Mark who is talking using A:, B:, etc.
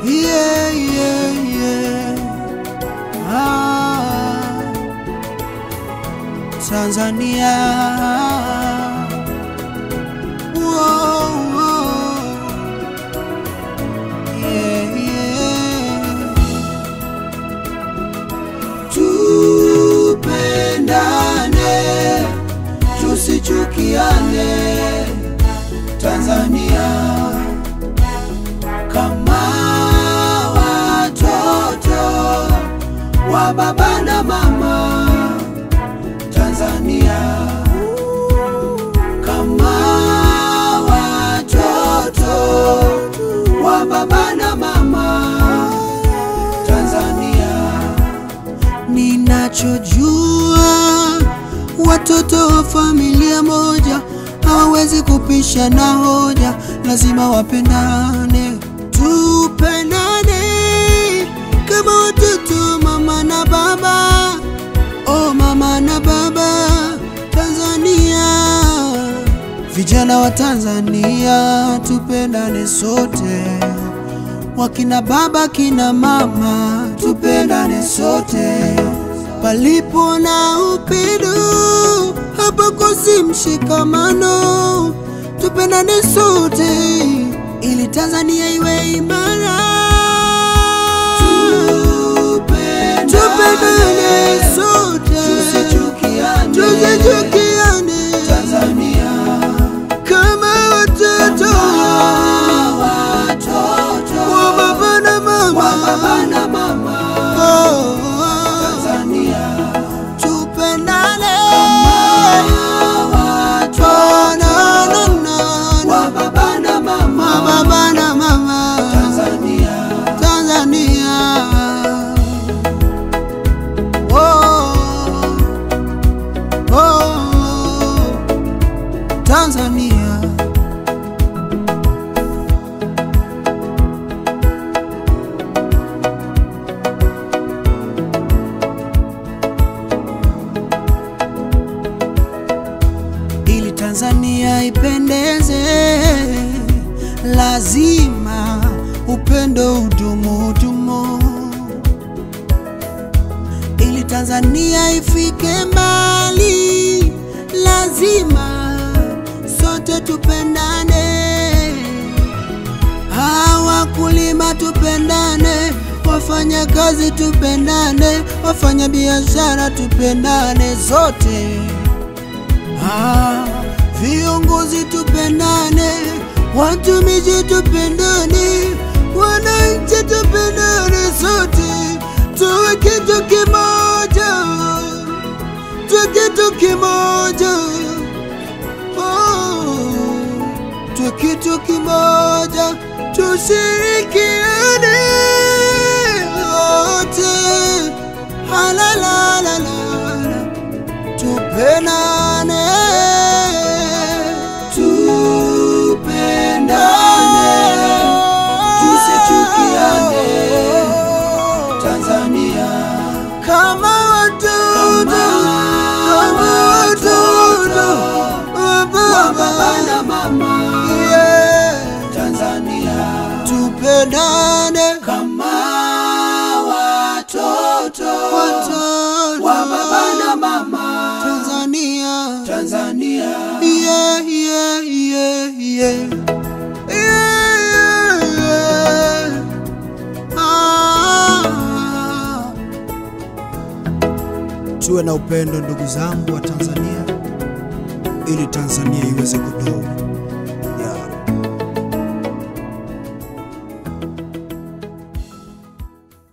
A: Yeah, yeah, yeah. Tanzania. Whoa, whoa. Yeah, yeah. Tupendane, tusichukiane, Tanzania. Kama watoto wa baba na mama, Tanzania. Kama watoto wa baba na mama, Tanzania. Ninachojua, watoto wa familia moja hawawezi kupishana hoja, lazima wapendane. Tupendane kama watoto mama na baba. Oh mama na baba, Tanzania. Vijana wa Tanzania, tupendane sote. Wakina baba kina mama, tupendane sote. Palipo na upendo hapakosi mshikamano. Tupendane sote ili Tanzania iwe imara. Tupendane sote, tusichukiane, Tanzania. Kama watoto wa baba na mama, Tanzania. Tupendane wa baba na mama, Tanzania. Tanzania. Ili Tanzania ipendeze, lazima upendo udumu. Ili Tanzania ifike mbali, lazima sote tupendane. Wakulima tupendane, wafanya kazi tupendane, wafanya biashara tupendane zote. Viongozi tupendane, watumishi tupendane, wananchi tupendane sote. Tuwe kitu kimoja, tuwe kitu kimoja. Tuwe kitu kimoja, tushirikiane wote. Halalalala, tupendane, tusichukiane, Tanzania. Kama watoto wa baba na mama, Tanzania. Tupendane kama watoto wa baba na mama, Tanzania. Yeah, yeah, yeah, yeah. Tuwe na upendo ndugu zangu wa Tanzania, ili Tanzania iweze kudumu.